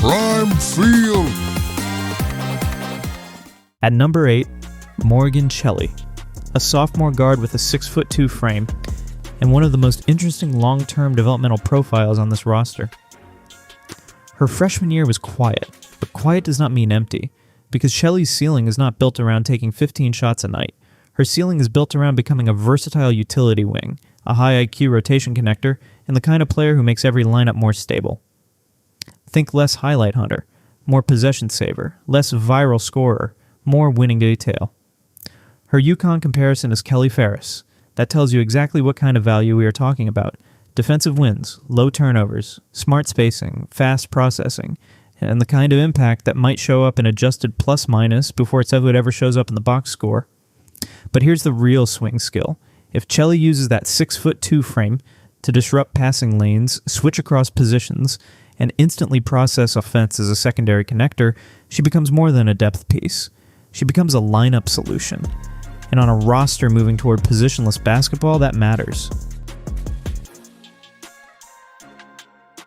Prime Field. At number 8, Morgan Cheli, a sophomore guard with a 6'2" frame and one of the most interesting long-term developmental profiles on this roster. Her freshman year was quiet, but quiet does not mean empty, because Cheli's ceiling is not built around taking 15 shots a night. Her ceiling is built around becoming a versatile utility wing, a high IQ rotation connector, and the kind of player who makes every lineup more stable. Think less highlight hunter, more possession saver, less viral scorer, more winning detail. Her UConn comparison is Kelly Ferris. That tells you exactly what kind of value we are talking about. Defensive wins, low turnovers, smart spacing, fast processing, and the kind of impact that might show up in adjusted plus-minus before it ever shows up in the box score. But here's the real swing skill. If Cheli uses that 6'2" frame to disrupt passing lanes, switch across positions, and instantly process offense as a secondary connector, she becomes more than a depth piece. She becomes a lineup solution. And on a roster moving toward positionless basketball, that matters.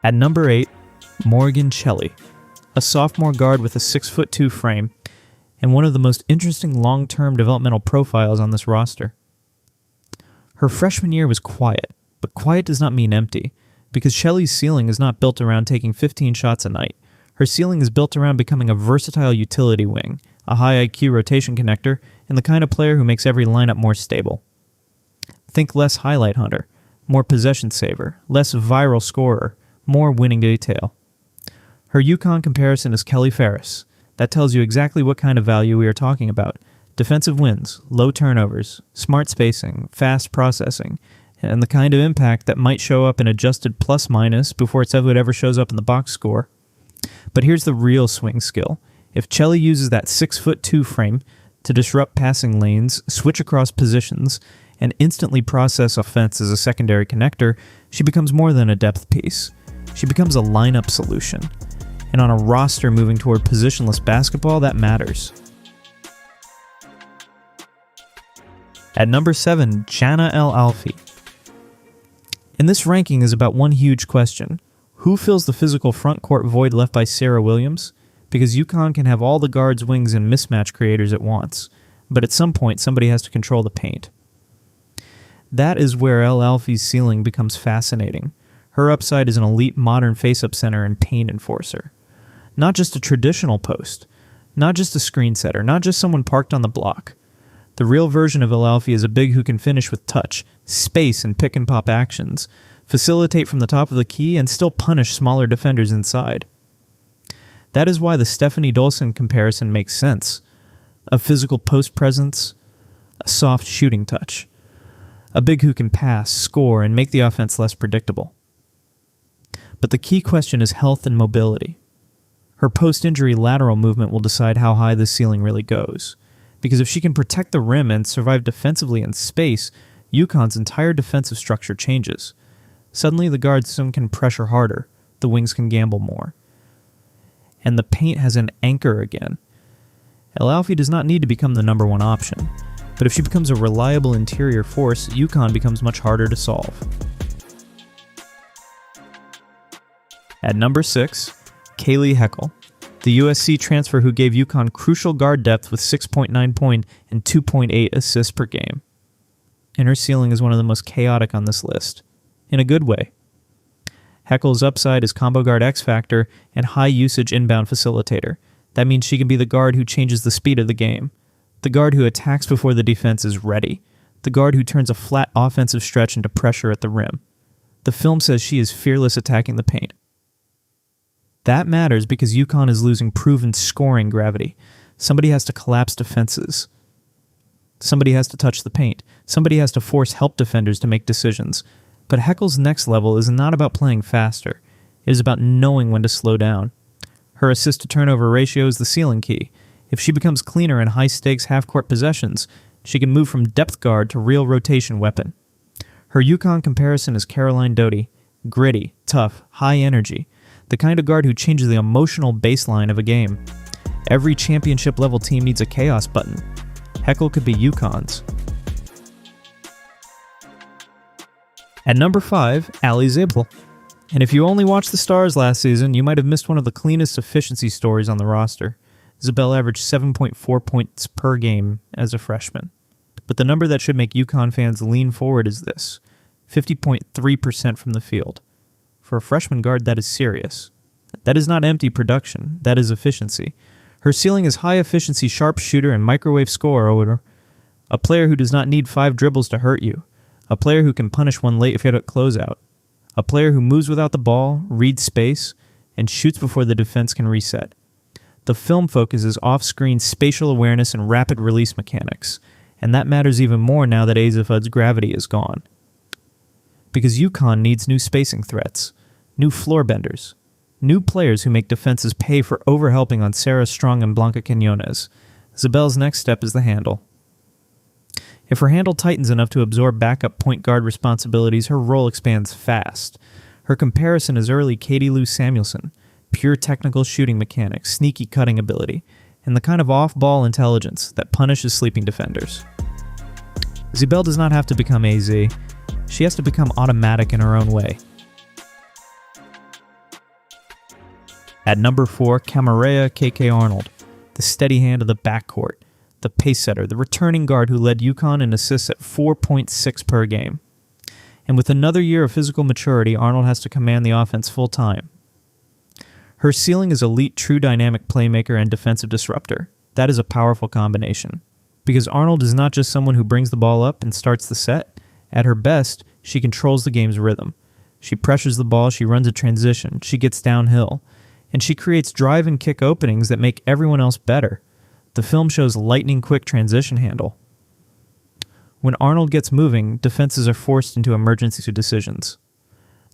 At number 8, Morgan Cheli, a sophomore guard with a 6'2" frame and one of the most interesting long-term developmental profiles on this roster. Her freshman year was quiet, but quiet does not mean empty, because Cheli's ceiling is not built around taking 15 shots a night. Her ceiling is built around becoming a versatile utility wing, a high IQ rotation connector, and the kind of player who makes every lineup more stable. Think less highlight hunter, more possession saver, less viral scorer, more winning detail. Her UConn comparison is Kelly Ferris. That tells you exactly what kind of value we are talking about. Defensive wins, low turnovers, smart spacing, fast processing, and the kind of impact that might show up in adjusted plus-minus before it ever shows up in the box score. But here's the real swing skill. If Cheli uses that 6'2" frame to disrupt passing lanes, switch across positions, and instantly process offense as a secondary connector, she becomes more than a depth piece. She becomes a lineup solution. And on a roster moving toward positionless basketball, that matters. At number 7, Jana El Alfy. And this ranking is about one huge question. Who fills the physical front court void left by Serah Williams? Because UConn can have all the guards, wings, and mismatch creators at once, but at some point somebody has to control the paint. That is where El Alfy's ceiling becomes fascinating. Her upside is an elite modern face-up center and paint enforcer. Not just a traditional post, not just a screen setter, not just someone parked on the block. The real version of El Alfy is a big who can finish with touch, space, and pick-and-pop actions, facilitate from the top of the key, and still punish smaller defenders inside. That is why the Stephanie Dolson comparison makes sense. A physical post presence, a soft shooting touch. A big who can pass, score, and make the offense less predictable. But the key question is health and mobility. Her post-injury lateral movement will decide how high the ceiling really goes. Because if she can protect the rim and survive defensively in space, UConn's entire defensive structure changes. Suddenly the guards can pressure harder, the wings can gamble more. And the paint has an anchor again. El Alfy does not need to become the number one option, but if she becomes a reliable interior force, UConn becomes much harder to solve. At number 6, Kayleigh Heckel, the USC transfer who gave UConn crucial guard depth with 6.9 point and 2.8 assists per game. And her ceiling is one of the most chaotic on this list, in a good way. Heckel's upside is combo guard X factor and high usage inbound facilitator. That means she can be the guard who changes the speed of the game, the guard who attacks before the defense is ready, the guard who turns a flat offensive stretch into pressure at the rim. The film says she is fearless attacking the paint. That matters because UConn is losing proven scoring gravity. Somebody has to collapse defenses. Somebody has to touch the paint. Somebody has to force help defenders to make decisions. But Heckel's next level is not about playing faster. It is about knowing when to slow down. Her assist-to-turnover ratio is the ceiling key. If she becomes cleaner in high-stakes half-court possessions, she can move from depth guard to real rotation weapon. Her UConn comparison is Caroline Doty. Gritty, tough, high energy. The kind of guard who changes the emotional baseline of a game. Every championship-level team needs a chaos button. Heckel could be UConn's. At number 5, Allie Ziebell, And if you only watched the Stars last season, you might have missed one of the cleanest efficiency stories on the roster. Ziebell averaged 7.4 points per game as a freshman. But the number that should make UConn fans lean forward is this: 50.3% from the field. For a freshman guard, that is serious. That is not empty production, that is efficiency. Her ceiling is high-efficiency sharpshooter and microwave scorer, a player who does not need 5 dribbles to hurt you, a player who can punish one late if you hit a closeout, a player who moves without the ball, reads space, and shoots before the defense can reset. The film focuses off-screen spatial awareness and rapid release mechanics, and that matters even more now that Azzi Fudd's gravity is gone. Because UConn needs new spacing threats, new floor benders, new players who make defenses pay for overhelping on Serah Strong and Blanca Quiñonez. Ziebell's next step is the handle. If her handle tightens enough to absorb backup point guard responsibilities, her role expands fast. Her comparison is early Katie Lou Samuelson, pure technical shooting mechanics, sneaky cutting ability, and the kind of off-ball intelligence that punishes sleeping defenders. Ziebell does not have to become AZ. She has to become automatic in her own way. At number 4, Camarera KK Arnold, the steady hand of the backcourt, the pace setter, the returning guard who led UConn in assists at 4.6 per game. And with another year of physical maturity, Arnold has to command the offense full time. Her ceiling is elite true dynamic playmaker and defensive disruptor. That is a powerful combination. Because Arnold is not just someone who brings the ball up and starts the set. At her best, she controls the game's rhythm. She pressures the ball, she runs a transition, she gets downhill, and she creates drive and kick openings that make everyone else better. The film shows lightning-quick transition handle. When Arnold gets moving, defenses are forced into emergency decisions.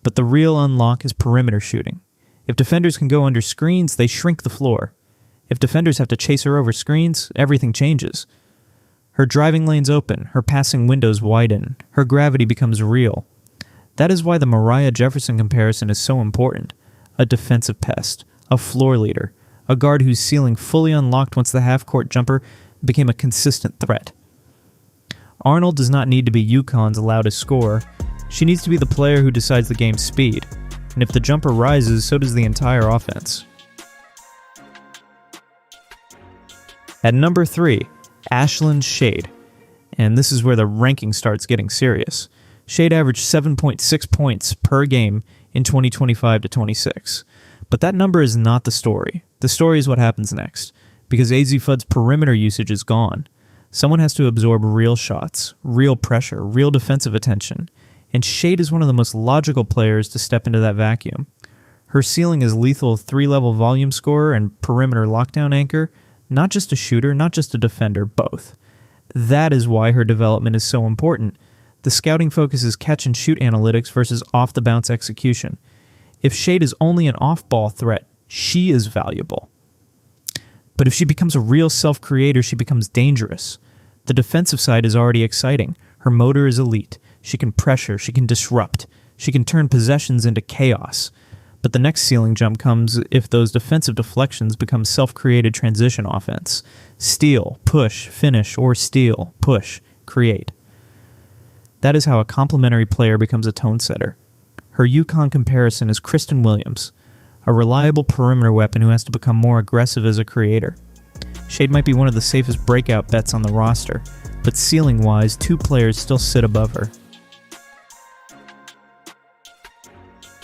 But the real unlock is perimeter shooting. If defenders can go under screens, they shrink the floor. If defenders have to chase her over screens, everything changes. Her driving lanes open, her passing windows widen, her gravity becomes real. That is why the Mariah Jefferson comparison is so important. A defensive pest, a floor leader, a guard whose ceiling fully unlocked once the half-court jumper became a consistent threat. Arnold does not need to be UConn's loudest scorer. She needs to be the player who decides the game's speed. And if the jumper rises, so does the entire offense. At number 3, Ashlynn Shade. And this is where the ranking starts getting serious. Shade averaged 7.6 points per game in 2025-26. But that number is not the story. The story is what happens next. Because Azzi Fudd's perimeter usage is gone. Someone has to absorb real shots, real pressure, real defensive attention. And Shade is one of the most logical players to step into that vacuum. Her ceiling is lethal 3-level volume scorer and perimeter lockdown anchor, not just a shooter, not just a defender, both. That is why her development is so important. The scouting focuses catch-and-shoot analytics versus off-the-bounce execution. If Shade is only an off-ball threat, she is valuable. But if she becomes a real self-creator, she becomes dangerous. The defensive side is already exciting. Her motor is elite. She can pressure, she can disrupt, she can turn possessions into chaos. But the next ceiling jump comes if those defensive deflections become self-created transition offense. Steal, push, finish, or steal, push, create. That is how a complementary player becomes a tone setter. Her UConn comparison is Serah Williams, a reliable perimeter weapon who has to become more aggressive as a creator. Shade might be one of the safest breakout bets on the roster, but ceiling-wise, 2 players still sit above her.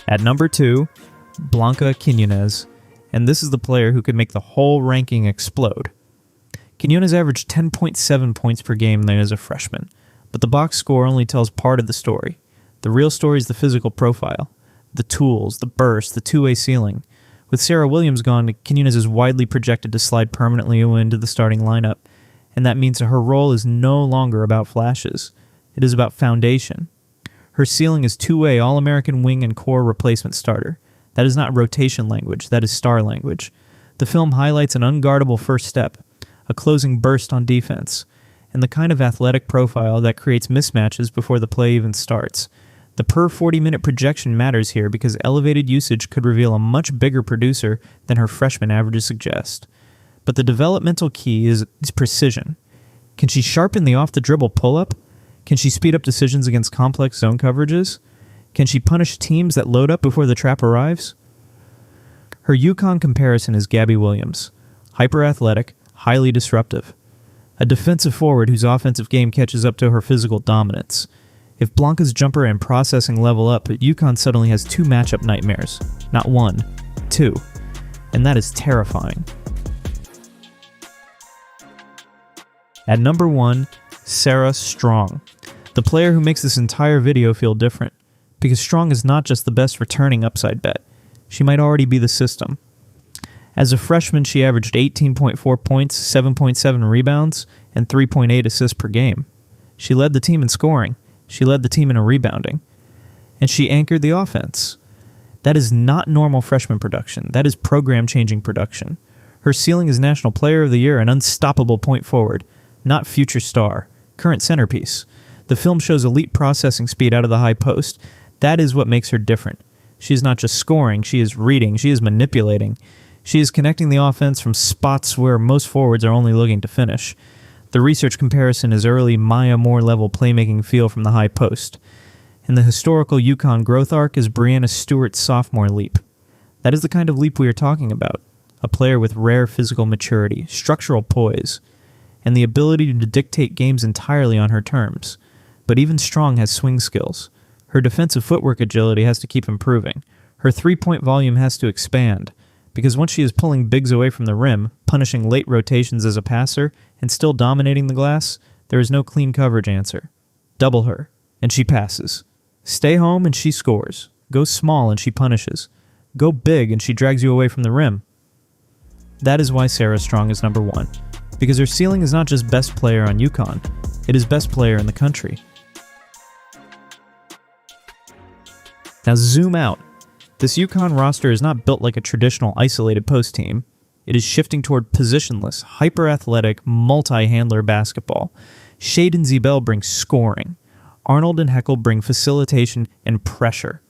At number 2, Blanca Quiñonez, and this is the player who could make the whole ranking explode. Quiñonez averaged 10.7 points per game as a freshman, but the box score only tells part of the story. The real story is the physical profile, the tools, the burst, the two-way ceiling. With Serah Williams gone, Quiñonez is widely projected to slide permanently into the starting lineup, and that means her role is no longer about flashes. It is about foundation. Her ceiling is two-way All-American wing and core replacement starter. That is not rotation language, that is star language. The film highlights an unguardable first step, a closing burst on defense, and the kind of athletic profile that creates mismatches before the play even starts. The per 40-minute projection matters here because elevated usage could reveal a much bigger producer than her freshman averages suggest. But the developmental key is precision. Can she sharpen the off-the-dribble pull-up? Can she speed up decisions against complex zone coverages? Can she punish teams that load up before the trap arrives? Her UConn comparison is Gabby Williams. Hyper-athletic, highly disruptive. A defensive forward whose offensive game catches up to her physical dominance. If Blanca's jumper and processing level up, UConn suddenly has 2 matchup nightmares. Not 1, 2. And that is terrifying. At number 1, Serah Strong. The player who makes this entire video feel different. Because Strong is not just the best returning upside bet. She might already be the system. As a freshman, she averaged 18.4 points, 7.7 rebounds, and 3.8 assists per game. She led the team in scoring. She led the team in rebounding. And she anchored the offense. That is not normal freshman production. That is program-changing production. Her ceiling is National Player of the Year, an unstoppable point forward, not future star, current centerpiece. The film shows elite processing speed out of the high post. That is what makes her different. She is not just scoring, she is reading, she is manipulating. She is connecting the offense from spots where most forwards are only looking to finish. The research comparison is early Maya Moore-level playmaking feel from the high post. And the historical UConn growth arc is Breanna Stewart's sophomore leap. That is the kind of leap we are talking about. A player with rare physical maturity, structural poise, and the ability to dictate games entirely on her terms. But even Strong has swing skills. Her defensive footwork agility has to keep improving. Her three-point volume has to expand. Because once she is pulling bigs away from the rim, punishing late rotations as a passer, and still dominating the glass, there is no clean coverage answer. Double her, and she passes. Stay home, and she scores. Go small, and she punishes. Go big, and she drags you away from the rim. That is why Serah Strong is number 1. Because her ceiling is not just best player on UConn, it is best player in the country. Now zoom out. This UConn roster is not built like a traditional isolated post team. It is shifting toward positionless, hyper-athletic, multi-handler basketball. Shade and Ziebell bring scoring. Arnold and Heckel bring facilitation and pressure.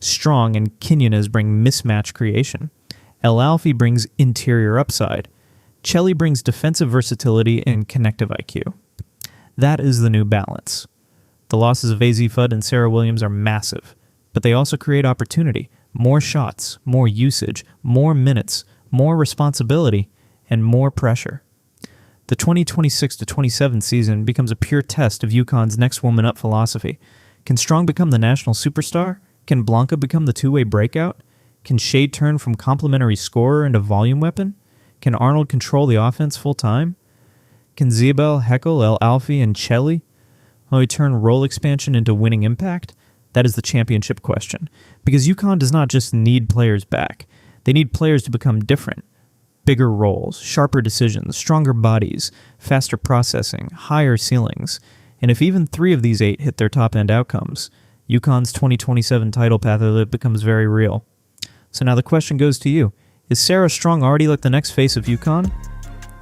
Strong and Quiñonez bring mismatch creation. El Alfy brings interior upside. Cheli brings defensive versatility and connective IQ. That is the new balance. The losses of Azzi Fudd and Serah Williams are massive, but they also create opportunity, more shots, more usage, more minutes, more responsibility, and more pressure. The 2026-27 season becomes a pure test of UConn's next woman up philosophy. Can Strong become the national superstar? Can Blanca become the two-way breakout? Can Shade turn from complimentary scorer into volume weapon? Can Arnold control the offense full-time? Can Ziebell, Heckel, El Alfy, and Cheli turn role expansion into winning impact? That is the championship question. Because UConn does not just need players back. They need players to become different. Bigger roles, sharper decisions, stronger bodies, faster processing, higher ceilings. And if even 3 of these 8 hit their top-end outcomes, UConn's 2027 title path becomes very real. So now the question goes to you. Is Serah Strong already like the next face of UConn?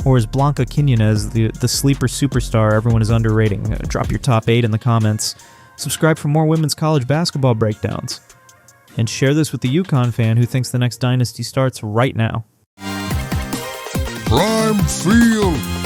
Or is Blanca Quiñonez the sleeper superstar everyone is underrating? Drop your top 8 in the comments. Subscribe for more women's college basketball breakdowns. And share this with the UConn fan who thinks the next dynasty starts right now. Prime Field.